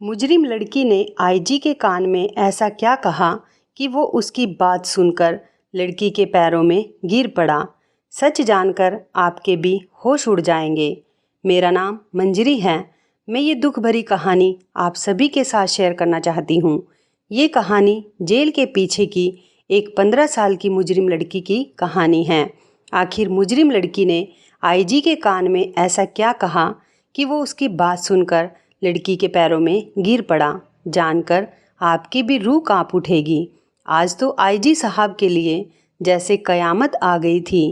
मुजरिम लड़की ने आईजी के कान में ऐसा क्या कहा कि वो उसकी बात सुनकर लड़की के पैरों में गिर पड़ा। सच जानकर आपके भी होश उड़ जाएंगे। मेरा नाम मंजरी है। मैं ये दुख भरी कहानी आप सभी के साथ शेयर करना चाहती हूँ। ये कहानी जेल के पीछे की एक 15 साल की मुजरिम लड़की की कहानी है। आखिर मुजरिम लड़की ने आईजी के कान में ऐसा क्या कहा कि वो उसकी बात सुनकर लड़की के पैरों में गिर पड़ा। जानकर आपकी भी रूह कांप उठेगी। आज तो आईजी साहब के लिए जैसे कयामत आ गई थी।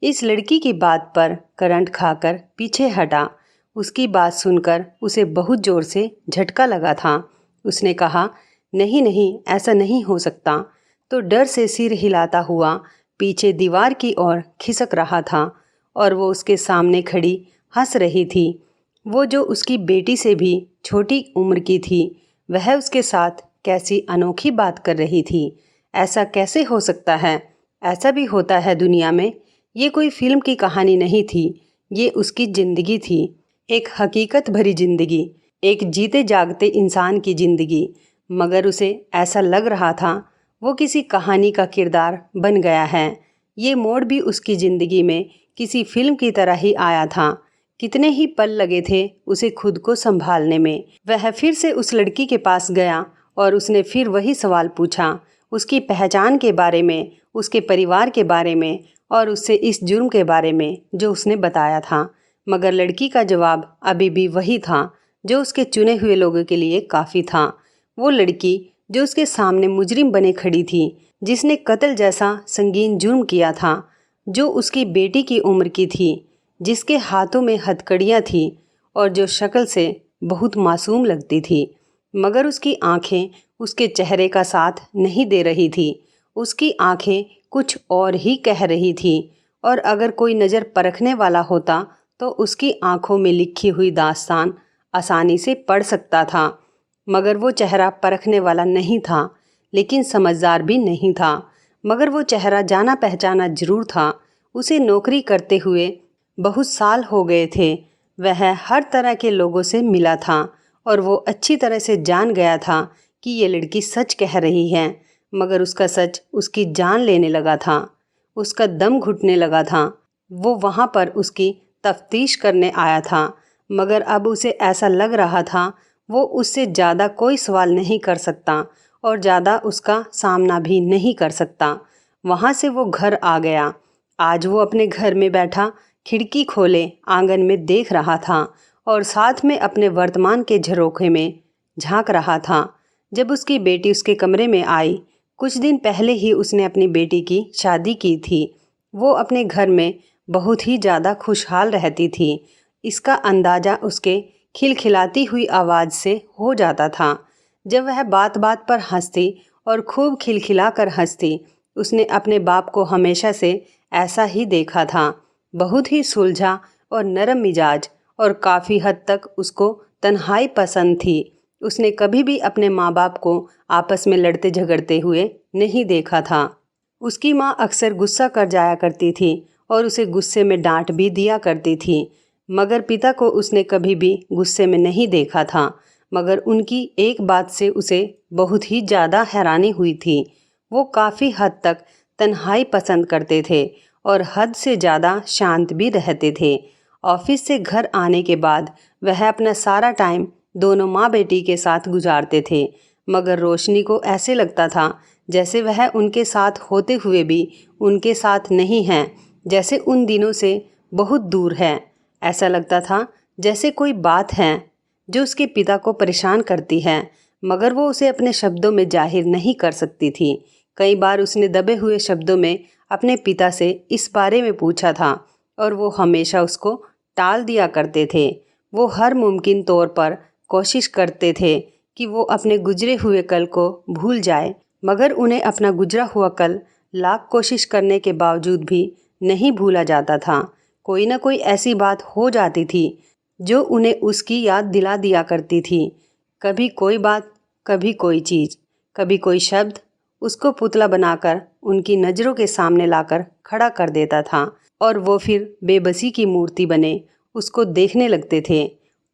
इस लड़की की बात पर करंट खाकर पीछे हटा। उसकी बात सुनकर उसे बहुत ज़ोर से झटका लगा था। उसने कहा, नहीं नहीं, ऐसा नहीं हो सकता। तो डर से सिर हिलाता हुआ पीछे दीवार की ओर खिसक रहा था और वो उसके सामने खड़ी हंस रही थी। वो जो उसकी बेटी से भी छोटी उम्र की थी, वह उसके साथ कैसी अनोखी बात कर रही थी। ऐसा कैसे हो सकता है? ऐसा भी होता है दुनिया में। ये कोई फिल्म की कहानी नहीं थी, ये उसकी ज़िंदगी थी। एक हकीकत भरी ज़िंदगी, एक जीते जागते इंसान की ज़िंदगी। मगर उसे ऐसा लग रहा था वो किसी कहानी का किरदार बन गया है। ये मोड़ भी उसकी ज़िंदगी में किसी फिल्म की तरह ही आया था। कितने ही पल लगे थे उसे खुद को संभालने में। वह फिर से उस लड़की के पास गया और उसने फिर वही सवाल पूछा, उसकी पहचान के बारे में, उसके परिवार के बारे में और उससे इस जुर्म के बारे में जो उसने बताया था। मगर लड़की का जवाब अभी भी वही था जो उसके चुने हुए लोगों के लिए काफ़ी था। वो लड़की जो उसके सामने मुजरिम बने खड़ी थी, जिसने कत्ल जैसा संगीन जुर्म किया था, जो उसकी बेटी की उम्र की थी, जिसके हाथों में हथकड़ियाँ थी और जो शक्ल से बहुत मासूम लगती थी। मगर उसकी आंखें उसके चेहरे का साथ नहीं दे रही थी। उसकी आंखें कुछ और ही कह रही थी और अगर कोई नज़र परखने वाला होता तो उसकी आंखों में लिखी हुई दास्तान आसानी से पढ़ सकता था। मगर वो चेहरा परखने वाला नहीं था, लेकिन समझदार भी नहीं था। मगर वो चेहरा जाना पहचाना जरूर था। उसे नौकरी करते हुए बहुत साल हो गए थे। वह हर तरह के लोगों से मिला था और वो अच्छी तरह से जान गया था कि ये लड़की सच कह रही है। मगर उसका सच उसकी जान लेने लगा था। उसका दम घुटने लगा था। वो वहाँ पर उसकी तफ्तीश करने आया था। मगर अब उसे ऐसा लग रहा था वो उससे ज़्यादा कोई सवाल नहीं कर सकता और ज़्यादा उसका सामना भी नहीं कर सकता। वहाँ से वो घर आ गया। आज वो अपने घर में बैठा खिड़की खोले आंगन में देख रहा था और साथ में अपने वर्तमान के झरोखे में झांक रहा था। जब उसकी बेटी उसके कमरे में आई, कुछ दिन पहले ही उसने अपनी बेटी की शादी की थी। वो अपने घर में बहुत ही ज़्यादा खुशहाल रहती थी। इसका अंदाज़ा उसके खिलखिलाती हुई आवाज़ से हो जाता था। जब वह बात बात पर हंसती और खूब खिलखिला कर हंसती। उसने अपने बाप को हमेशा से ऐसा ही देखा था, बहुत ही सुलझा और नरम मिजाज, और काफ़ी हद तक उसको तन्हाई पसंद थी। उसने कभी भी अपने माँ बाप को आपस में लड़ते झगड़ते हुए नहीं देखा था। उसकी माँ अक्सर गुस्सा कर जाया करती थी और उसे गुस्से में डांट भी दिया करती थी। मगर पिता को उसने कभी भी गुस्से में नहीं देखा था। मगर उनकी एक बात से उसे बहुत ही ज़्यादा हैरानी हुई थी। वो काफ़ी हद तक तन्हाई पसंद करते थे और हद से ज़्यादा शांत भी रहते थे। ऑफिस से घर आने के बाद वह अपना सारा टाइम दोनों माँ बेटी के साथ गुजारते थे। मगर रोशनी को ऐसे लगता था जैसे वह उनके साथ होते हुए भी उनके साथ नहीं हैं, जैसे उन दिनों से बहुत दूर है। ऐसा लगता था जैसे कोई बात है जो उसके पिता को परेशान करती है, मगर वो उसे अपने शब्दों में जाहिर नहीं कर सकती थी। कई बार उसने दबे हुए शब्दों में अपने पिता से इस बारे में पूछा था और वो हमेशा उसको टाल दिया करते थे। वो हर मुमकिन तौर पर कोशिश करते थे कि वो अपने गुजरे हुए कल को भूल जाए, मगर उन्हें अपना गुजरा हुआ कल लाख कोशिश करने के बावजूद भी नहीं भूला जाता था। कोई ना कोई ऐसी बात हो जाती थी जो उन्हें उसकी याद दिला दिया करती थी। कभी कोई बात, कभी कोई चीज़, कभी कोई शब्द उसको पुतला बनाकर उनकी नज़रों के सामने लाकर खड़ा कर देता था और वो फिर बेबसी की मूर्ति बने उसको देखने लगते थे।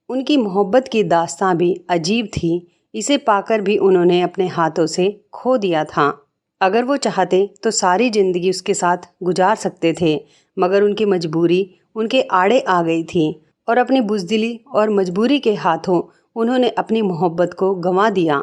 उनकी मोहब्बत की दास्तां भी अजीब थी। इसे पाकर भी उन्होंने अपने हाथों से खो दिया था। अगर वो चाहते तो सारी ज़िंदगी उसके साथ गुजार सकते थे, मगर उनकी मजबूरी उनके आड़े आ गई थी और अपनी बुज़दिली और मजबूरी के हाथों उन्होंने अपनी मोहब्बत को गंवा दिया।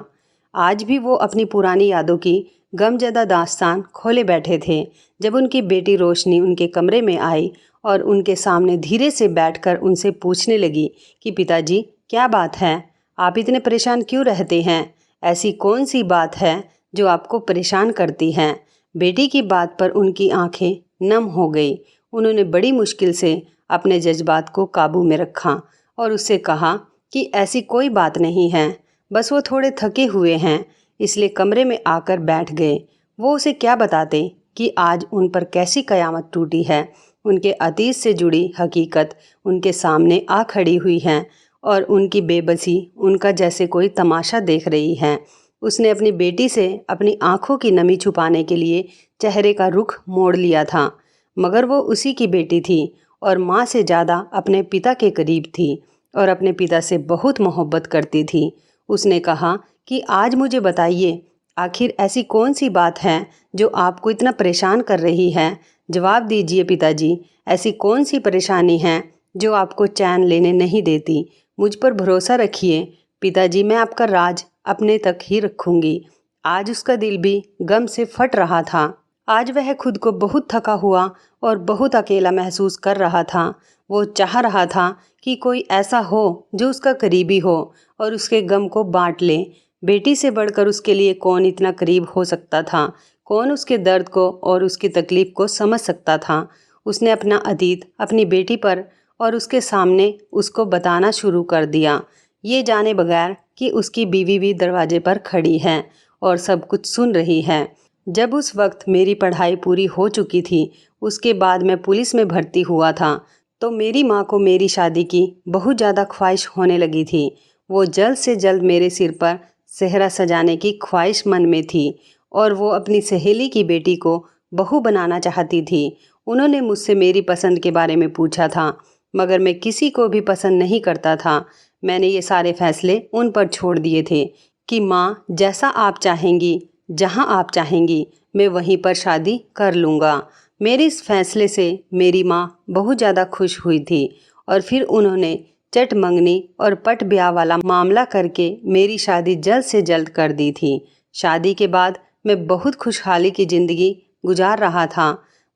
आज भी वो अपनी पुरानी यादों की गमज़दा दास्तान खोले बैठे थे जब उनकी बेटी रोशनी उनके कमरे में आई और उनके सामने धीरे से बैठकर उनसे पूछने लगी कि पिताजी, क्या बात है? आप इतने परेशान क्यों रहते हैं? ऐसी कौन सी बात है जो आपको परेशान करती है? बेटी की बात पर उनकी आंखें नम हो गई। उन्होंने बड़ी मुश्किल से अपने जज्बात को काबू में रखा और उससे कहा कि ऐसी कोई बात नहीं है, बस वो थोड़े थके हुए हैं, इसलिए कमरे में आकर बैठ गए। वो उसे क्या बताते कि आज उन पर कैसी कयामत टूटी है। उनके अतीत से जुड़ी हकीकत उनके सामने आ खड़ी हुई है और उनकी बेबसी उनका जैसे कोई तमाशा देख रही है। उसने अपनी बेटी से अपनी आंखों की नमी छुपाने के लिए चेहरे का रुख मोड़ लिया था, मगर वो उसी की बेटी थी और माँ से ज़्यादा अपने पिता के करीब थी और अपने पिता से बहुत मोहब्बत करती थी। उसने कहा कि आज मुझे बताइए, आखिर ऐसी कौन सी बात है जो आपको इतना परेशान कर रही है? जवाब दीजिए पिताजी, ऐसी कौन सी परेशानी है जो आपको चैन लेने नहीं देती? मुझ पर भरोसा रखिए पिताजी, मैं आपका राज अपने तक ही रखूंगी। आज उसका दिल भी गम से फट रहा था। आज वह खुद को बहुत थका हुआ और बहुत अकेला महसूस कर रहा था। वो चाह रहा था कि कोई ऐसा हो जो उसका करीबी हो और उसके गम को बांट ले। बेटी से बढ़कर उसके लिए कौन इतना करीब हो सकता था? कौन उसके दर्द को और उसकी तकलीफ़ को समझ सकता था? उसने अपना अतीत अपनी बेटी पर और उसके सामने उसको बताना शुरू कर दिया, ये जाने बगैर कि उसकी बीवी भी दरवाजे पर खड़ी है और सब कुछ सुन रही है। जब उस वक्त मेरी पढ़ाई पूरी हो चुकी थी, उसके बाद मैं पुलिस में भर्ती हुआ था, तो मेरी माँ को मेरी शादी की बहुत ज़्यादा ख्वाहिश होने लगी थी। वो जल्द से जल्द मेरे सिर पर सेहरा सजाने की ख्वाहिश मन में थी और वो अपनी सहेली की बेटी को बहू बनाना चाहती थी। उन्होंने मुझसे मेरी पसंद के बारे में पूछा था, मगर मैं किसी को भी पसंद नहीं करता था। मैंने ये सारे फैसले उन पर छोड़ दिए थे कि माँ, जैसा आप चाहेंगी, जहाँ आप चाहेंगी, मैं वहीं पर शादी कर लूँगा। मेरे इस फैसले से मेरी माँ बहुत ज़्यादा खुश हुई थी और फिर उन्होंने चट मंगनी और पट ब्याह वाला मामला करके मेरी शादी जल्द से जल्द कर दी थी। शादी के बाद मैं बहुत खुशहाली की ज़िंदगी गुजार रहा था।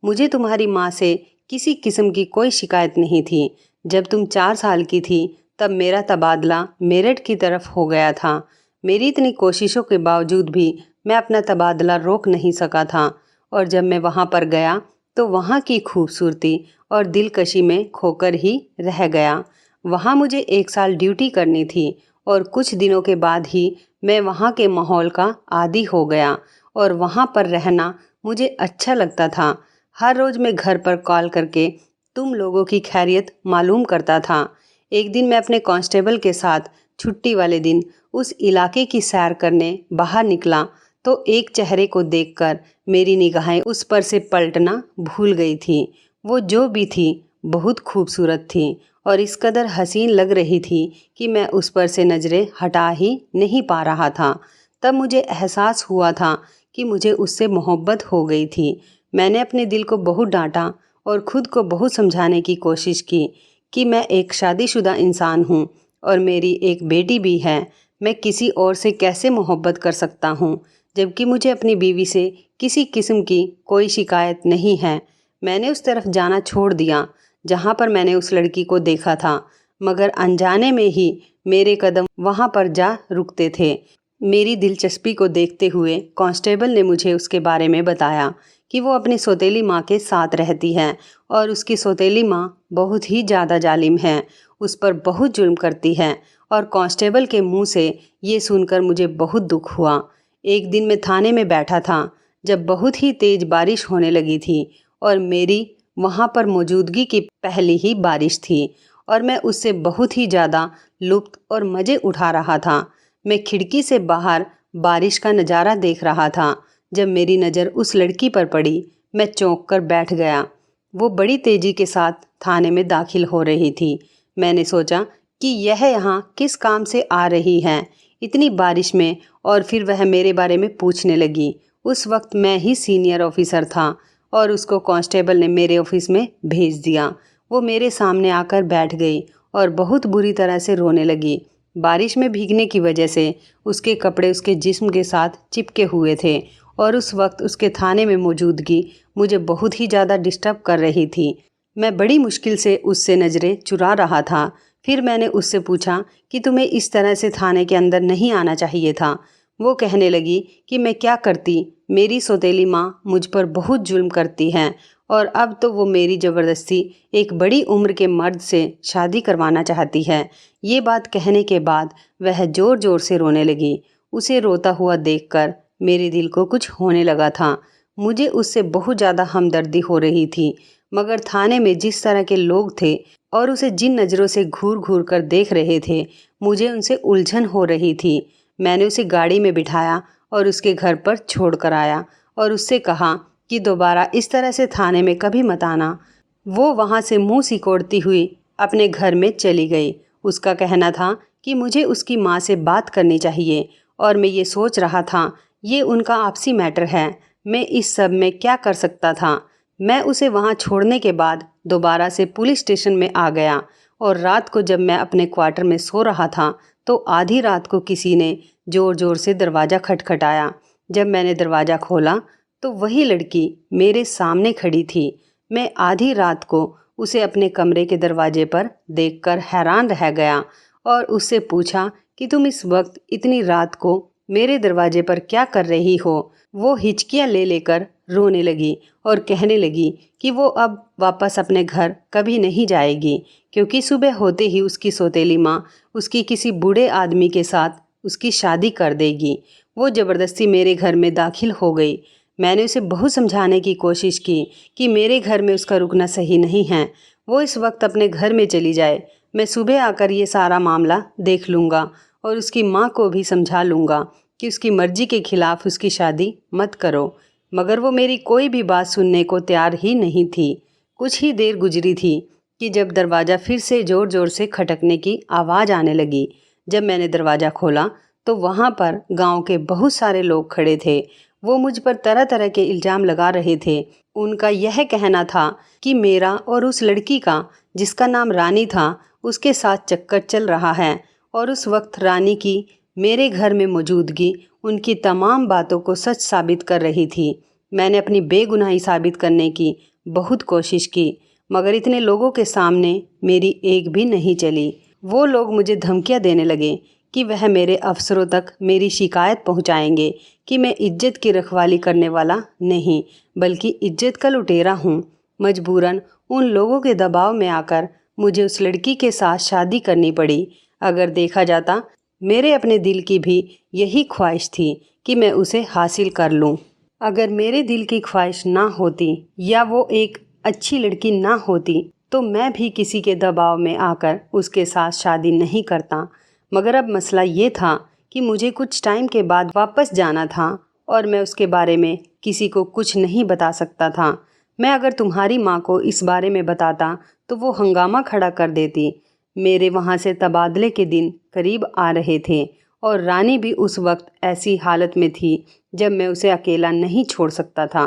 मुझे तुम्हारी माँ से किसी किस्म की कोई शिकायत नहीं थी। जब तुम 4 साल की थी तब मेरा तबादला मेरठ की तरफ हो गया था। मेरी इतनी कोशिशों के बावजूद भी मैं अपना तबादला रोक नहीं सका था और जब मैं वहाँ पर गया तो वहाँ की खूबसूरती और दिलकशी में खोकर ही रह गया। वहाँ मुझे 1 साल ड्यूटी करनी थी और कुछ दिनों के बाद ही मैं वहाँ के माहौल का आदी हो गया और वहाँ पर रहना मुझे अच्छा लगता था। हर रोज़ मैं घर पर कॉल करके तुम लोगों की खैरियत मालूम करता था। एक दिन मैं अपने कांस्टेबल के साथ छुट्टी वाले दिन उस इलाके की सैर करने बाहर निकला तो एक चेहरे को देखकर मेरी निगाहें उस पर से पलटना भूल गई थी। वो जो भी थी बहुत खूबसूरत थी और इस कदर हसीन लग रही थी कि मैं उस पर से नज़रें हटा ही नहीं पा रहा था। तब मुझे एहसास हुआ था कि मुझे उससे मोहब्बत हो गई थी। मैंने अपने दिल को बहुत डांटा और ख़ुद को बहुत समझाने की कोशिश की कि मैं एक शादीशुदा इंसान हूँ और मेरी एक बेटी भी है। मैं किसी और से कैसे मोहब्बत कर सकता हूँ जबकि मुझे अपनी बीवी से किसी किस्म की कोई शिकायत नहीं है। मैंने उस तरफ जाना छोड़ दिया जहाँ पर मैंने उस लड़की को देखा था, मगर अनजाने में ही मेरे कदम वहाँ पर जा रुकते थे। मेरी दिलचस्पी को देखते हुए कांस्टेबल ने मुझे उसके बारे में बताया कि वो अपनी सौतेली माँ के साथ रहती है और उसकी सौतेली माँ बहुत ही ज़्यादा जालिम है, उस पर बहुत जुल्म करती है। और कांस्टेबल के मुंह से ये सुनकर मुझे बहुत दुख हुआ। एक दिन मैं थाने में बैठा था जब बहुत ही तेज़ बारिश होने लगी थी और मेरी वहाँ पर मौजूदगी की पहली ही बारिश थी और मैं उससे बहुत ही ज़्यादा लुत्फ़ और मज़े उठा रहा था। मैं खिड़की से बाहर बारिश का नज़ारा देख रहा था जब मेरी नज़र उस लड़की पर पड़ी। मैं चौंक कर बैठ गया। वो बड़ी तेज़ी के साथ थाने में दाखिल हो रही थी। मैंने सोचा कि यह यहाँ किस काम से आ रही हैं इतनी बारिश में, और फिर वह मेरे बारे में पूछने लगी। उस वक्त मैं ही सीनियर ऑफिसर था और उसको कांस्टेबल ने मेरे ऑफिस में भेज दिया। वो मेरे सामने आकर बैठ गई और बहुत बुरी तरह से रोने लगी। बारिश में भीगने की वजह से उसके कपड़े उसके जिस्म के साथ चिपके हुए थे और उस वक्त उसके थाने में मौजूदगी मुझे बहुत ही ज़्यादा डिस्टर्ब कर रही थी। मैं बड़ी मुश्किल से उससे नज़रें चुरा रहा था। फिर मैंने उससे पूछा कि तुम्हें इस तरह से थाने के अंदर नहीं आना चाहिए था। वो कहने लगी कि मैं क्या करती, मेरी सौतेली माँ मुझ पर बहुत जुल्म करती हैं और अब तो वो मेरी ज़बरदस्ती एक बड़ी उम्र के मर्द से शादी करवाना चाहती है। ये बात कहने के बाद वह ज़ोर ज़ोर से रोने लगी। उसे रोता हुआ देखकर मेरे दिल को कुछ होने लगा था। मुझे उससे बहुत ज़्यादा हमदर्दी हो रही थी, मगर थाने में जिस तरह के लोग थे और उसे जिन नज़रों से घूर घूर कर देख रहे थे, मुझे उनसे उलझन हो रही थी। मैंने उसे गाड़ी में बिठाया और उसके घर पर छोड़ कर आया और उससे कहा कि दोबारा इस तरह से थाने में कभी मत आना। वो वहाँ से मुंह सिकोड़ती हुई अपने घर में चली गई। उसका कहना था कि मुझे उसकी माँ से बात करनी चाहिए और मैं ये सोच रहा था ये उनका आपसी मैटर है, मैं इस सब में क्या कर सकता था। मैं उसे वहाँ छोड़ने के बाद दोबारा से पुलिस स्टेशन में आ गया और रात को जब मैं अपने क्वार्टर में सो रहा था तो आधी रात को किसी ने ज़ोर ज़ोर से दरवाज़ा खटखटाया। जब मैंने दरवाज़ा खोला तो वही लड़की मेरे सामने खड़ी थी। मैं आधी रात को उसे अपने कमरे के दरवाजे पर देखकर हैरान रह गया और उससे पूछा कि तुम इस वक्त इतनी रात को मेरे दरवाजे पर क्या कर रही हो। वो हिचकियाँ ले लेकर रोने लगी और कहने लगी कि वो अब वापस अपने घर कभी नहीं जाएगी, क्योंकि सुबह होते ही उसकी सौतेली माँ उसकी किसी बूढ़े आदमी के साथ उसकी शादी कर देगी। वो ज़बरदस्ती मेरे घर में दाखिल हो गई। मैंने उसे बहुत समझाने की कोशिश की कि मेरे घर में उसका रुकना सही नहीं है, वो इस वक्त अपने घर में चली जाए। मैं सुबह आकर ये सारा मामला देख लूँगा और उसकी माँ को भी समझा लूँगा कि उसकी मर्ज़ी के खिलाफ़ उसकी शादी मत करो, मगर वो मेरी कोई भी बात सुनने को तैयार ही नहीं थी। कुछ ही देर गुजरी थी कि जब दरवाज़ा फिर से ज़ोर ज़ोर से खटकने की आवाज़ आने लगी। जब मैंने दरवाज़ा खोला तो वहाँ पर गांव के बहुत सारे लोग खड़े थे। वो मुझ पर तरह तरह के इल्ज़ाम लगा रहे थे। उनका यह कहना था कि मेरा और उस लड़की का, जिसका नाम रानी था, उसके साथ चक्कर चल रहा है और उस वक्त रानी की मेरे घर में मौजूदगी उनकी तमाम बातों को सच साबित कर रही थी। मैंने अपनी बेगुनाही साबित करने की बहुत कोशिश की, मगर इतने लोगों के सामने मेरी एक भी नहीं चली। वो लोग मुझे धमकियां देने लगे कि वह मेरे अफसरों तक मेरी शिकायत पहुंचाएंगे कि मैं इज्जत की रखवाली करने वाला नहीं, बल्कि इज्जत का लुटेरा हूं। मजबूरन उन लोगों के दबाव में आकर मुझे उस लड़की के साथ शादी करनी पड़ी। अगर देखा जाता, मेरे अपने दिल की भी यही ख्वाहिश थी कि मैं उसे हासिल कर लूं। अगर मेरे दिल की ख्वाहिश ना होती या वो एक अच्छी लड़की ना होती तो मैं भी किसी के दबाव में आकर उसके साथ शादी नहीं करता। मगर अब मसला ये था कि मुझे कुछ टाइम के बाद वापस जाना था और मैं उसके बारे में किसी को कुछ नहीं बता सकता था। मैं अगर तुम्हारी माँ को इस बारे में बताता तो वो हंगामा खड़ा कर देती। मेरे वहाँ से तबादले के दिन करीब आ रहे थे और रानी भी उस वक्त ऐसी हालत में थी जब मैं उसे अकेला नहीं छोड़ सकता था,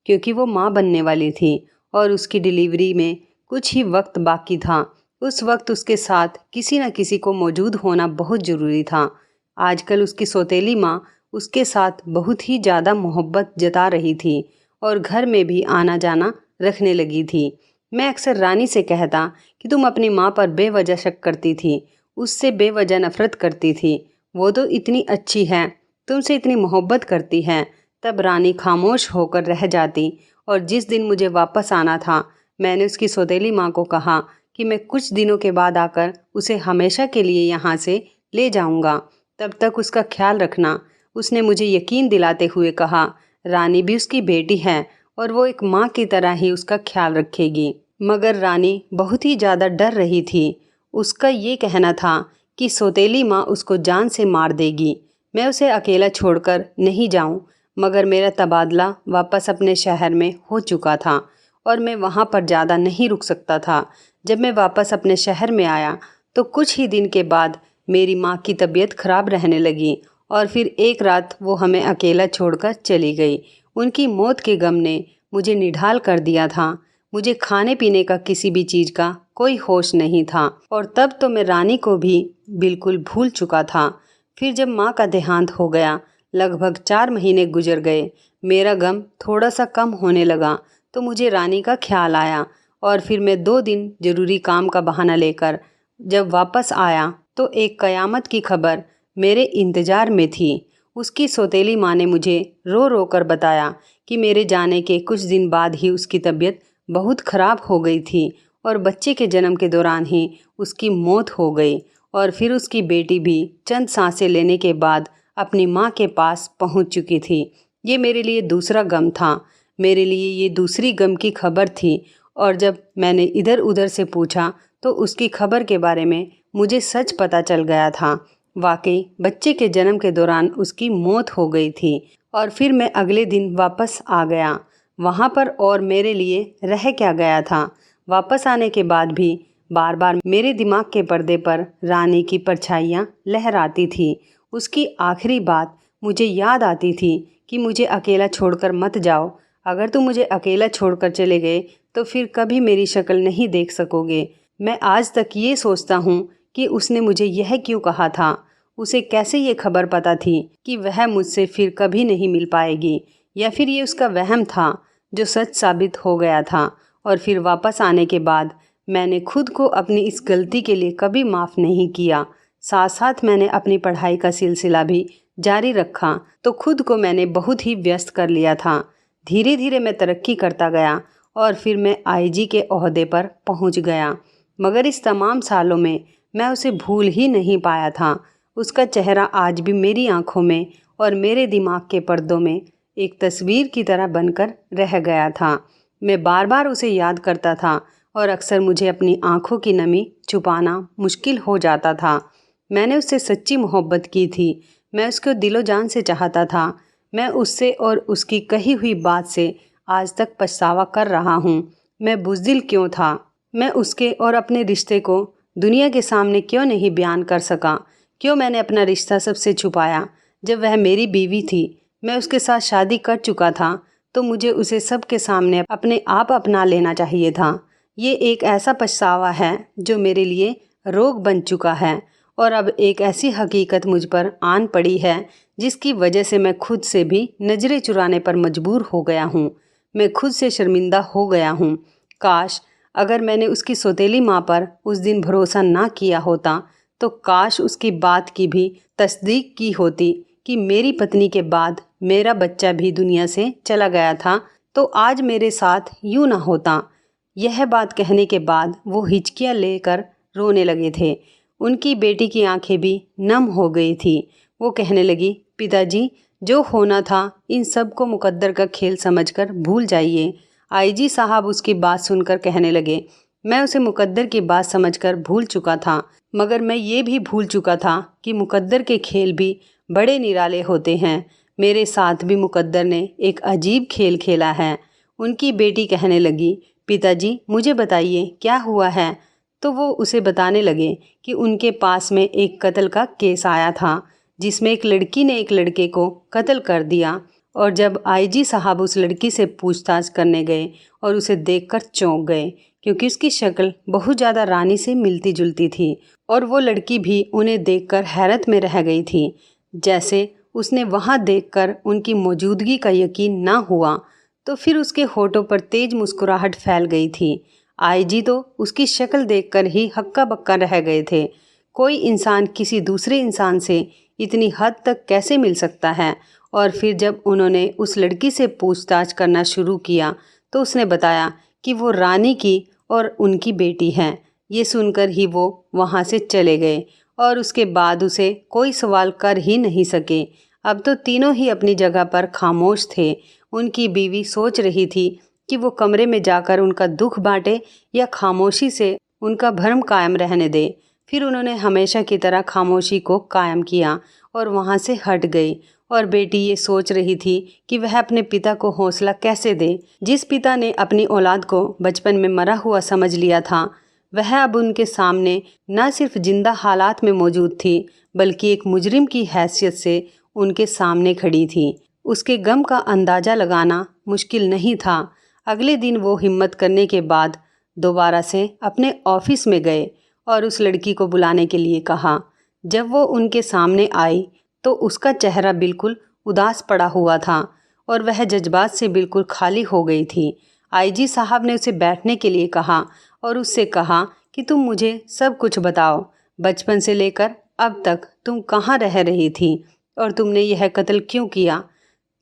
क्योंकि वो माँ बनने वाली थी और उसकी डिलीवरी में कुछ ही वक्त बाकी था। उस वक्त उसके साथ किसी न किसी को मौजूद होना बहुत ज़रूरी था। आजकल उसकी सौतेली माँ उसके साथ बहुत ही ज़्यादा मोहब्बत जता रही थी और घर में भी आना जाना रखने लगी थी। मैं अक्सर रानी से कहता कि तुम अपनी माँ पर बेवजह शक करती थी, उससे बेवजह नफरत करती थी। वो तो इतनी अच्छी है, तुमसे इतनी मोहब्बत करती है। तब रानी खामोश होकर रह जाती और जिस दिन मुझे वापस आना था, मैंने उसकी सौतेली माँ को कहा कि मैं कुछ दिनों के बाद आकर उसे हमेशा के लिए यहाँ से ले जाऊँगा, तब तक उसका ख्याल रखना। उसने मुझे यकीन दिलाते हुए कहा, रानी भी उसकी बेटी है और वो एक माँ की तरह ही उसका ख्याल रखेगी। मगर रानी बहुत ही ज़्यादा डर रही थी। उसका ये कहना था कि सौतेली माँ उसको जान से मार देगी। मैं उसे अकेला छोड़कर नहीं जाऊं, मगर मेरा तबादला वापस अपने शहर में हो चुका था और मैं वहाँ पर ज़्यादा नहीं रुक सकता था। जब मैं वापस अपने शहर में आया तो कुछ ही दिन के बाद मेरी माँ की तबीयत खराब रहने लगी और फिर एक रात वो हमें अकेला छोड़कर चली गई। उनकी मौत के गम ने मुझे निढाल कर दिया था। मुझे खाने पीने का किसी भी चीज़ का कोई होश नहीं था और तब तो मैं रानी को भी बिल्कुल भूल चुका था। फिर जब माँ का देहांत हो गया, लगभग 4 महीने गुजर गए, मेरा गम थोड़ा सा कम होने लगा तो मुझे रानी का ख्याल आया और फिर मैं 2 दिन ज़रूरी काम का बहाना लेकर जब वापस आया तो एक क़यामत की खबर मेरे इंतज़ार में थी। उसकी सौतेली माँ ने मुझे रो रो कर बताया कि मेरे जाने के कुछ दिन बाद ही उसकी तबीयत बहुत ख़राब हो गई थी और बच्चे के जन्म के दौरान ही उसकी मौत हो गई और फिर उसकी बेटी भी चंद सांसें लेने के बाद अपनी माँ के पास पहुँच चुकी थी। ये मेरे लिए दूसरा गम था, मेरे लिए ये दूसरी गम की खबर थी और जब मैंने इधर उधर से पूछा तो उसकी खबर के बारे में मुझे सच पता चल गया था। वाकई बच्चे के जन्म के दौरान उसकी मौत हो गई थी और फिर मैं अगले दिन वापस आ गया वहाँ पर और मेरे लिए रह क्या गया था। वापस आने के बाद भी बार बार मेरे दिमाग के पर्दे पर रानी की परछाइयाँ लहराती थी। उसकी आखिरी बात मुझे याद आती थी कि मुझे अकेला छोड़कर मत जाओ। अगर तुम मुझे अकेला छोड़कर चले गए तो फिर कभी मेरी शक्ल नहीं देख सकोगे। मैं आज तक ये सोचता हूँ कि उसने मुझे यह क्यों कहा था। उसे कैसे ये खबर पता थी कि वह मुझसे फिर कभी नहीं मिल पाएगी, या फिर ये उसका वहम था जो सच साबित हो गया था। और फिर वापस आने के बाद मैंने खुद को अपनी इस गलती के लिए कभी माफ़ नहीं किया। साथ साथ मैंने अपनी पढ़ाई का सिलसिला भी जारी रखा तो खुद को मैंने बहुत ही व्यस्त कर लिया था। धीरे धीरे मैं तरक्की करता गया और फिर मैं आईजी के ओहदे पर पहुंच गया, मगर इस तमाम सालों में मैं उसे भूल ही नहीं पाया था। उसका चेहरा आज भी मेरी आंखों में और मेरे दिमाग के पर्दों में एक तस्वीर की तरह बनकर रह गया था। मैं बार बार उसे याद करता था और अक्सर मुझे अपनी आंखों की नमी छुपाना मुश्किल हो जाता था। मैंने उससे सच्ची मोहब्बत की थी, मैं उसको दिलो जान से चाहता था। मैं उससे और उसकी कही हुई बात से आज तक पछतावा कर रहा हूँ। मैं बुज़दिल क्यों था? मैं उसके और अपने रिश्ते को दुनिया के सामने क्यों नहीं बयान कर सका? क्यों मैंने अपना रिश्ता सबसे छुपाया? जब वह मेरी बीवी थी, मैं उसके साथ शादी कर चुका था, तो मुझे उसे सबके सामने अपने आप अपना लेना चाहिए था। ये एक ऐसा पछतावा है जो मेरे लिए रोग बन चुका है और अब एक ऐसी हकीकत मुझ पर आन पड़ी है जिसकी वजह से मैं खुद से भी नज़रें चुराने पर मजबूर हो गया हूँ। मैं खुद से शर्मिंदा हो गया हूँ। काश अगर मैंने उसकी सौतेली माँ पर उस दिन भरोसा ना किया होता, तो काश उसकी बात की भी तस्दीक की होती कि मेरी पत्नी के बाद मेरा बच्चा भी दुनिया से चला गया था, तो आज मेरे साथ यूँ ना होता। यह बात कहने के बाद वो हिचकियाँ लेकर रोने लगे थे। उनकी बेटी की आंखें भी नम हो गई थी। वो कहने लगी, पिताजी, जो होना था इन सब को मुकद्दर का खेल समझकर भूल जाइए। आईजी साहब उसकी बात सुनकर कहने लगे, मैं उसे मुकद्दर की बात समझकर भूल चुका था, मगर मैं ये भी भूल चुका था कि मुकद्दर के खेल भी बड़े निराले होते हैं। मेरे साथ भी मुकद्दर ने एक अजीब खेल खेला है। उनकी बेटी कहने लगी, पिताजी, मुझे बताइए क्या हुआ है। तो वो उसे बताने लगे कि उनके पास में एक कत्ल का केस आया था जिसमें एक लड़की ने एक लड़के को कत्ल कर दिया। और जब आईजी साहब उस लड़की से पूछताछ करने गए और उसे देखकर चौंक गए, क्योंकि उसकी शक्ल बहुत ज़्यादा रानी से मिलती जुलती थी और वो लड़की भी उन्हें देखकर हैरत में रह गई थी। जैसे उसने वहाँ देखकर उनकी मौजूदगी का यकीन ना हुआ, तो फिर उसके होठों पर तेज मुस्कुराहट फैल गई थी। आईजी तो उसकी शक्ल देखकर ही हक्का बक्का रह गए थे। कोई इंसान किसी दूसरे इंसान से इतनी हद तक कैसे मिल सकता है? और फिर जब उन्होंने उस लड़की से पूछताछ करना शुरू किया तो उसने बताया कि वो रानी की और उनकी बेटी हैं। ये सुनकर ही वो वहाँ से चले गए और उसके बाद उसे कोई सवाल कर ही नहीं सके। अब तो तीनों ही अपनी जगह पर खामोश थे। उनकी बीवी सोच रही थी कि वो कमरे में जाकर उनका दुख बांटे या खामोशी से उनका भरम कायम रहने दे। फिर उन्होंने हमेशा की तरह खामोशी को कायम किया और वहाँ से हट गई। और बेटी ये सोच रही थी कि वह अपने पिता को हौसला कैसे दे। जिस पिता ने अपनी औलाद को बचपन में मरा हुआ समझ लिया था, वह अब उनके सामने न सिर्फ जिंदा हालात में मौजूद थी, बल्कि एक मुजरिम की हैसियत से उनके सामने खड़ी थी। उसके गम का अंदाज़ा लगाना मुश्किल नहीं था। अगले दिन वो हिम्मत करने के बाद दोबारा से अपने ऑफिस में गए और उस लड़की को बुलाने के लिए कहा। जब वो उनके सामने आई तो उसका चेहरा बिल्कुल उदास पड़ा हुआ था और वह जज्बात से बिल्कुल खाली हो गई थी। आईजी साहब ने उसे बैठने के लिए कहा और उससे कहा कि तुम मुझे सब कुछ बताओ, बचपन से लेकर अब तक तुम कहाँ रह रही थी और तुमने यह कत्ल क्यों किया?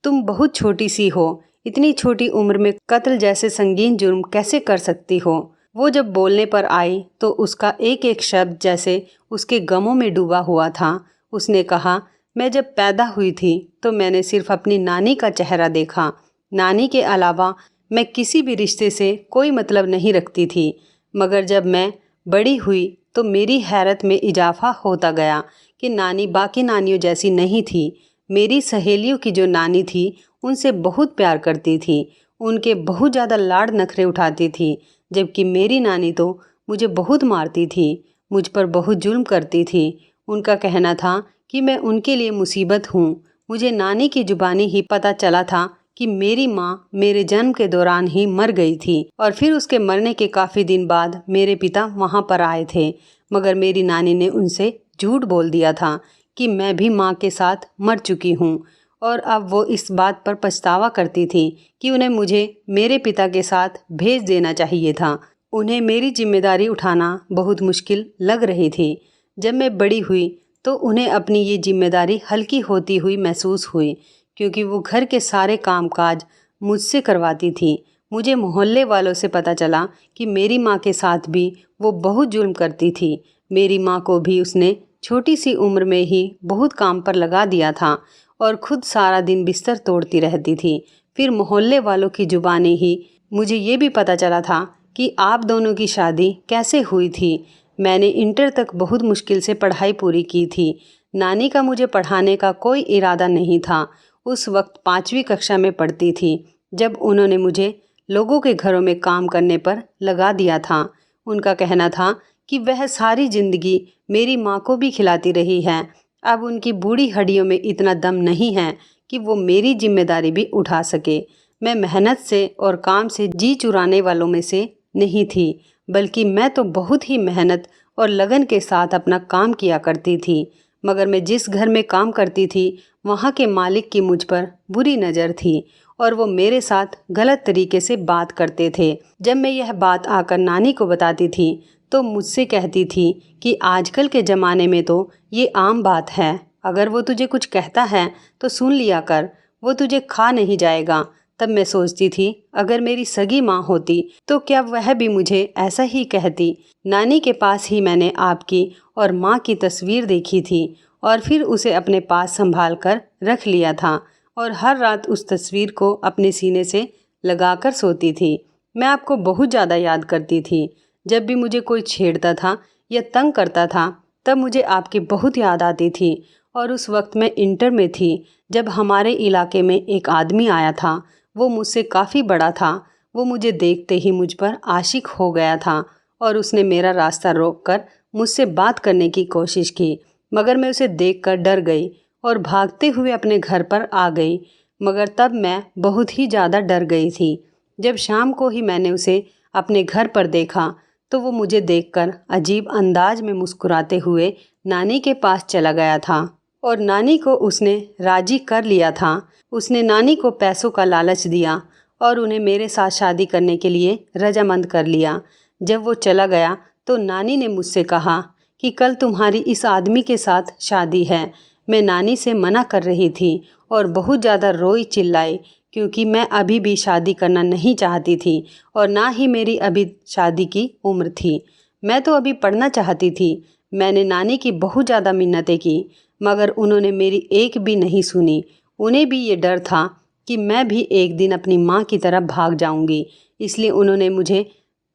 तुम बहुत छोटी सी हो, इतनी छोटी उम्र में कत्ल जैसे संगीन जुर्म कैसे कर सकती हो? वो जब बोलने पर आई तो उसका एक एक शब्द जैसे उसके गमों में डूबा हुआ था। उसने कहा, मैं जब पैदा हुई थी तो मैंने सिर्फ अपनी नानी का चेहरा देखा। नानी के अलावा मैं किसी भी रिश्ते से कोई मतलब नहीं रखती थी। मगर जब मैं बड़ी हुई तो मेरी हैरत में इजाफा होता गया कि नानी बाकी नानियों जैसी नहीं थी। मेरी सहेलियों की जो नानी थी उनसे बहुत प्यार करती थी, उनके बहुत ज़्यादा लाड़ नखरे उठाती थी, जबकि मेरी नानी तो मुझे बहुत मारती थी, मुझ पर बहुत जुल्म करती थी। उनका कहना था कि मैं उनके लिए मुसीबत हूँ। मुझे नानी की जुबानी ही पता चला था कि मेरी माँ मेरे जन्म के दौरान ही मर गई थी और फिर उसके मरने के काफ़ी दिन बाद मेरे पिता वहाँ पर आए थे। मगर मेरी नानी ने उनसे झूठ बोल दिया था कि मैं भी माँ के साथ मर चुकी हूँ और अब वो इस बात पर पछतावा करती थी कि उन्हें मुझे मेरे पिता के साथ भेज देना चाहिए था। उन्हें मेरी जिम्मेदारी उठाना बहुत मुश्किल लग रही थी। जब मैं बड़ी हुई तो उन्हें अपनी ये जिम्मेदारी हल्की होती हुई महसूस हुई, क्योंकि वो घर के सारे कामकाज मुझसे करवाती थी। मुझे मोहल्ले वालों से पता चला कि मेरी माँ के साथ भी वो बहुत जुल्म करती थी। मेरी माँ को भी उसने छोटी सी उम्र में ही बहुत काम पर लगा दिया था और खुद सारा दिन बिस्तर तोड़ती रहती थी। फिर मोहल्ले वालों की जुबानी ही मुझे ये भी पता चला था कि आप दोनों की शादी कैसे हुई थी। मैंने इंटर तक बहुत मुश्किल से पढ़ाई पूरी की थी। नानी का मुझे पढ़ाने का कोई इरादा नहीं था। उस वक्त 5वीं कक्षा में पढ़ती थी जब उन्होंने मुझे लोगों के घरों में काम करने पर लगा दिया था। उनका कहना था कि वह सारी ज़िंदगी मेरी माँ को भी खिलाती रही है। अब उनकी बूढ़ी हड्डियों में इतना दम नहीं है कि वो मेरी जिम्मेदारी भी उठा सके। मैं मेहनत से और काम से जी चुराने वालों में से नहीं थी, बल्कि मैं तो बहुत ही मेहनत और लगन के साथ अपना काम किया करती थी। मगर मैं जिस घर में काम करती थी वहाँ के मालिक की मुझ पर बुरी नज़र थी और वो मेरे साथ गलत तरीके से बात करते थे। जब मैं यह बात आकर नानी को बताती थी तो मुझसे कहती थी कि आजकल के ज़माने में तो ये आम बात है, अगर वो तुझे कुछ कहता है तो सुन लिया कर, वो तुझे खा नहीं जाएगा। तब मैं सोचती थी अगर मेरी सगी माँ होती तो क्या वह भी मुझे ऐसा ही कहती। नानी के पास ही मैंने आपकी और माँ की तस्वीर देखी थी और फिर उसे अपने पास संभाल कर रख लिया था और हर रात उस तस्वीर को अपने सीने से लगाकर सोती थी। मैं आपको बहुत ज़्यादा याद करती थी। जब भी मुझे कोई छेड़ता था या तंग करता था तब मुझे आपकी बहुत याद आती थी। और उस वक्त मैं इंटर में थी जब हमारे इलाके में एक आदमी आया था। वो मुझसे काफ़ी बड़ा था। वो मुझे देखते ही मुझ पर आशिक हो गया था और उसने मेरा रास्ता रोककर मुझसे बात करने की कोशिश की, मगर मैं उसे देखकर डर गई और भागते हुए अपने घर पर आ गई। मगर तब मैं बहुत ही ज़्यादा डर गई थी। जब शाम को ही मैंने उसे अपने घर पर देखा तो वो मुझे देखकर अजीब अंदाज में मुस्कुराते हुए नानी के पास चला गया था और नानी को उसने राजी कर लिया था। उसने नानी को पैसों का लालच दिया और उन्हें मेरे साथ शादी करने के लिए रजामंद कर लिया। जब वो चला गया तो नानी ने मुझसे कहा कि कल तुम्हारी इस आदमी के साथ शादी है। मैं नानी से मना कर रही थी और बहुत ज़्यादा रोई चिल्लाई, क्योंकि मैं अभी भी शादी करना नहीं चाहती थी और ना ही मेरी अभी शादी की उम्र थी। मैं तो अभी पढ़ना चाहती थी। मैंने नानी की बहुत ज़्यादा मिन्नतें की मगर उन्होंने मेरी एक भी नहीं सुनी। उन्हें भी ये डर था कि मैं भी एक दिन अपनी माँ की तरह भाग जाऊंगी, इसलिए उन्होंने मुझे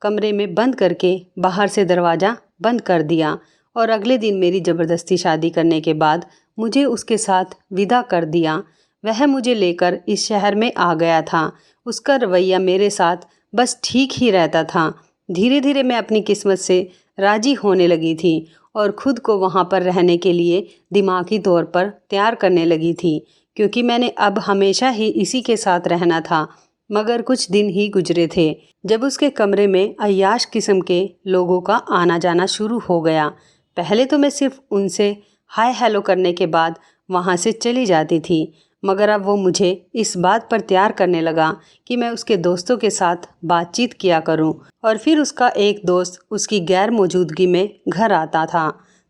कमरे में बंद करके बाहर से दरवाज़ा बंद कर दिया और अगले दिन मेरी ज़बरदस्ती शादी करने के बाद मुझे उसके साथ विदा कर दिया। वह मुझे लेकर इस शहर में आ गया था। उसका रवैया मेरे साथ बस ठीक ही रहता था। धीरे धीरे मैं अपनी किस्मत से राजी होने लगी थी और खुद को वहाँ पर रहने के लिए दिमागी तौर पर तैयार करने लगी थी, क्योंकि मैंने अब हमेशा ही इसी के साथ रहना था। मगर कुछ दिन ही गुजरे थे जब उसके कमरे में अय्याश किस्म के लोगों का आना जाना शुरू हो गया। पहले तो मैं सिर्फ उनसे हाय हेलो करने के बाद वहाँ से चली जाती थी, मगर अब वो मुझे इस बात पर तैयार करने लगा कि मैं उसके दोस्तों के साथ बातचीत किया करूं। और फिर उसका एक दोस्त उसकी गैर मौजूदगी में घर आता था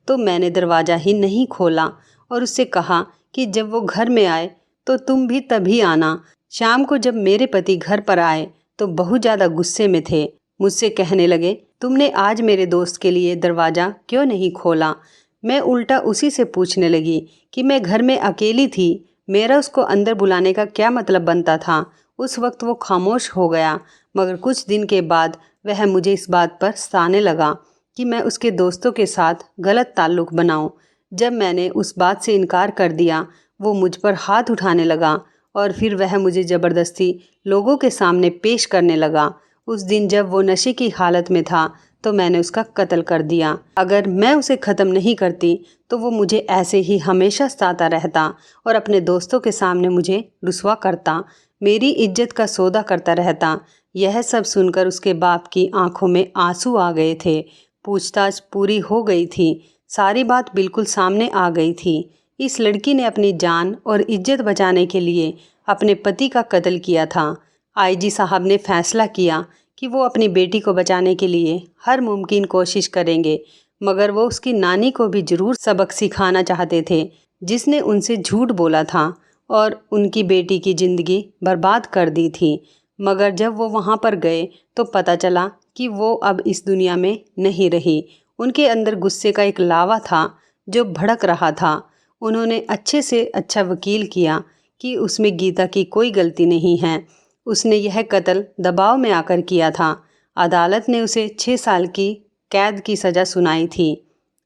तो मैंने दरवाज़ा ही नहीं खोला और उससे कहा कि जब वो घर में आए तो तुम भी तभी आना। शाम को जब मेरे पति घर पर आए तो बहुत ज़्यादा गुस्से में थे। मुझसे कहने लगे, तुमने आज मेरे दोस्त के लिए दरवाज़ा क्यों नहीं खोला? मैं उल्टा उसी से पूछने लगी कि मैं घर में अकेली थी, मेरा उसको अंदर बुलाने का क्या मतलब बनता था। उस वक्त वो खामोश हो गया, मगर कुछ दिन के बाद वह मुझे इस बात पर सताने लगा कि मैं उसके दोस्तों के साथ गलत ताल्लुक़ बनाऊं। जब मैंने उस बात से इनकार कर दिया, वो मुझ पर हाथ उठाने लगा और फिर वह मुझे ज़बरदस्ती लोगों के सामने पेश करने लगा। उस दिन जब वो नशे की हालत में था तो मैंने उसका कत्ल कर दिया। अगर मैं उसे ख़त्म नहीं करती तो वो मुझे ऐसे ही हमेशा सताता रहता और अपने दोस्तों के सामने मुझे रुस्वा करता, मेरी इज्जत का सौदा करता रहता। यह सब सुनकर उसके बाप की आंखों में आंसू आ गए थे। पूछताछ पूरी हो गई थी, सारी बात बिल्कुल सामने आ गई थी। इस लड़की ने अपनी जान और इज्जत बचाने के लिए अपने पति का कत्ल किया था। आईजी साहब ने फैसला किया कि वो अपनी बेटी को बचाने के लिए हर मुमकिन कोशिश करेंगे, मगर वो उसकी नानी को भी ज़रूर सबक सिखाना चाहते थे, जिसने उनसे झूठ बोला था और उनकी बेटी की ज़िंदगी बर्बाद कर दी थी। मगर जब वो वहाँ पर गए तो पता चला कि वो अब इस दुनिया में नहीं रही। उनके अंदर गुस्से का एक लावा था जो भड़क रहा था। उन्होंने अच्छे से अच्छा वकील किया कि उसमें गीता की कोई गलती नहीं है, उसने यह कत्ल दबाव में आकर किया था। अदालत ने उसे 6 साल की कैद की सज़ा सुनाई थी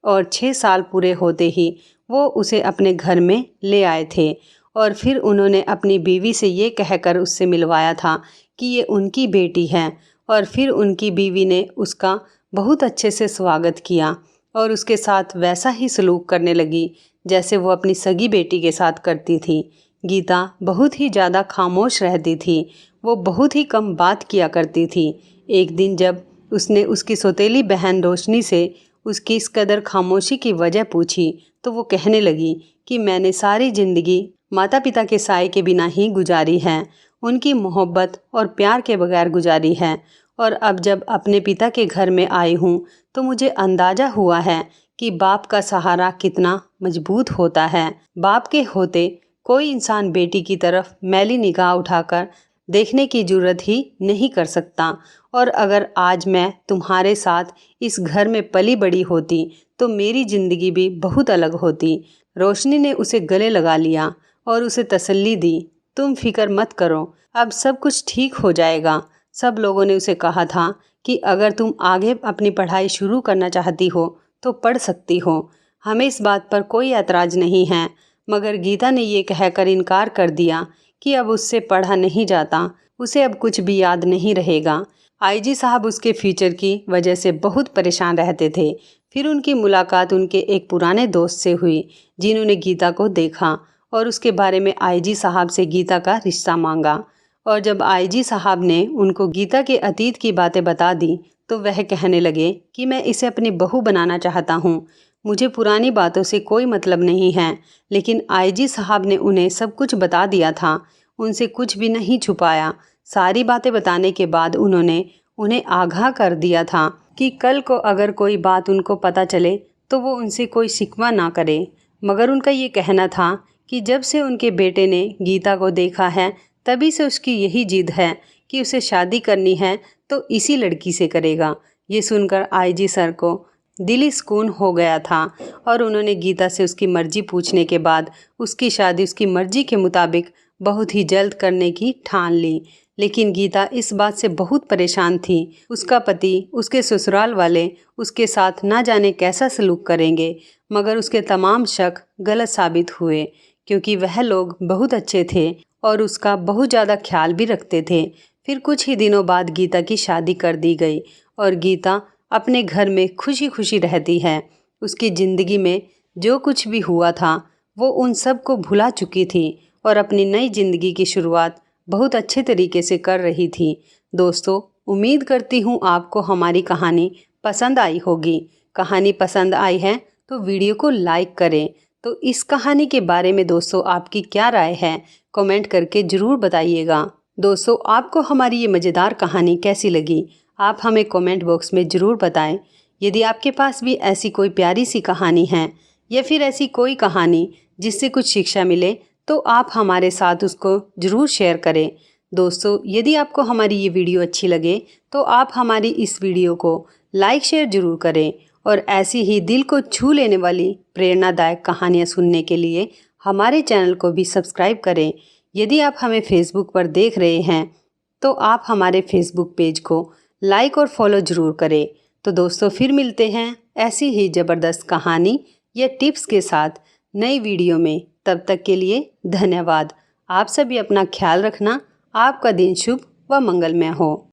और 6 साल पूरे होते ही वो उसे अपने घर में ले आए थे और फिर उन्होंने अपनी बीवी से ये कहकर उससे मिलवाया था कि ये उनकी बेटी है। और फिर उनकी बीवी ने उसका बहुत अच्छे से स्वागत किया और उसके साथ वैसा ही सलूक करने लगी जैसे वो अपनी सगी बेटी के साथ करती थी। गीता बहुत ही ज़्यादा खामोश रहती थी, वो बहुत ही कम बात किया करती थी। एक दिन जब उसने उसकी सौतेली बहन रोशनी से उसकी इस कदर खामोशी की वजह पूछी तो वो कहने लगी कि मैंने सारी ज़िंदगी माता पिता के साए के बिना ही गुजारी है, उनकी मोहब्बत और प्यार के बगैर गुजारी है, और अब जब अपने पिता के घर में आई हूँ तो मुझे अंदाज़ा हुआ है कि बाप का सहारा कितना मजबूत होता है। बाप के होते कोई इंसान बेटी की तरफ मैली निगाह उठाकर देखने की जुर्रत ही नहीं कर सकता। और अगर आज मैं तुम्हारे साथ इस घर में पली बड़ी होती तो मेरी ज़िंदगी भी बहुत अलग होती। रोशनी ने उसे गले लगा लिया और उसे तसल्ली दी, तुम फिक्र मत करो, अब सब कुछ ठीक हो जाएगा। सब लोगों ने उसे कहा था कि अगर तुम आगे अपनी पढ़ाई शुरू करना चाहती हो तो पढ़ सकती हो, हमें इस बात पर कोई ऐतराज़ नहीं है। मगर गीता ने ये कहकर इनकार कर दिया कि अब उससे पढ़ा नहीं जाता, उसे अब कुछ भी याद नहीं रहेगा। आईजी साहब उसके फ्यूचर की वजह से बहुत परेशान रहते थे। फिर उनकी मुलाकात उनके एक पुराने दोस्त से हुई जिन्होंने गीता को देखा और उसके बारे में आईजी साहब से गीता का रिश्ता मांगा। और जब आईजी साहब ने उनको गीता के अतीत की बातें बता दी तो वह कहने लगे कि मैं इसे अपनी बहू बनाना चाहता हूँ, मुझे पुरानी बातों से कोई मतलब नहीं है। लेकिन आईजी साहब ने उन्हें सब कुछ बता दिया था, उनसे कुछ भी नहीं छुपाया। सारी बातें बताने के बाद उन्होंने उन्हें आगाह कर दिया था कि कल को अगर कोई बात उनको पता चले तो वो उनसे कोई शिकवा ना करे। मगर उनका ये कहना था कि जब से उनके बेटे ने गीता को देखा है तभी से उसकी यही जिद है कि उसे शादी करनी है तो इसी लड़की से करेगा। ये सुनकर आईजी सर को दिली सुकून हो गया था और उन्होंने गीता से उसकी मर्जी पूछने के बाद उसकी शादी उसकी मर्जी के मुताबिक बहुत ही जल्द करने की ठान ली। लेकिन गीता इस बात से बहुत परेशान थी, उसका पति, उसके ससुराल वाले उसके साथ ना जाने कैसा सलूक करेंगे। मगर उसके तमाम शक गलत साबित हुए क्योंकि वह लोग बहुत अच्छे थे और उसका बहुत ज़्यादा ख्याल भी रखते थे। फिर कुछ ही दिनों बाद गीता की शादी कर दी गई और गीता अपने घर में खुशी खुशी रहती है। उसकी ज़िंदगी में जो कुछ भी हुआ था वो उन सब को भुला चुकी थी और अपनी नई ज़िंदगी की शुरुआत बहुत अच्छे तरीके से कर रही थी। दोस्तों, उम्मीद करती हूँ आपको हमारी कहानी पसंद आई होगी। कहानी पसंद आई है तो वीडियो को लाइक करें। तो इस कहानी के बारे में दोस्तों आपकी क्या राय है, कमेंट करके ज़रूर बताइएगा। दोस्तों, आपको हमारी ये मज़ेदार कहानी कैसी लगी, आप हमें कमेंट बॉक्स में ज़रूर बताएं। यदि आपके पास भी ऐसी कोई प्यारी सी कहानी है या फिर ऐसी कोई कहानी जिससे कुछ शिक्षा मिले तो आप हमारे साथ उसको ज़रूर शेयर करें। दोस्तों, यदि आपको हमारी ये वीडियो अच्छी लगे तो आप हमारी इस वीडियो को लाइक शेयर ज़रूर करें और ऐसी ही दिल को छू लेने वाली प्रेरणादायक कहानियाँ सुनने के लिए हमारे चैनल को भी सब्सक्राइब करें। यदि आप हमें फेसबुक पर देख रहे हैं तो आप हमारे फेसबुक पेज को लाइक और फॉलो ज़रूर करें। तो दोस्तों, फिर मिलते हैं ऐसी ही ज़बरदस्त कहानी या टिप्स के साथ नई वीडियो में। तब तक के लिए धन्यवाद। आप सभी अपना ख्याल रखना। आपका दिन शुभ व मंगलमय हो।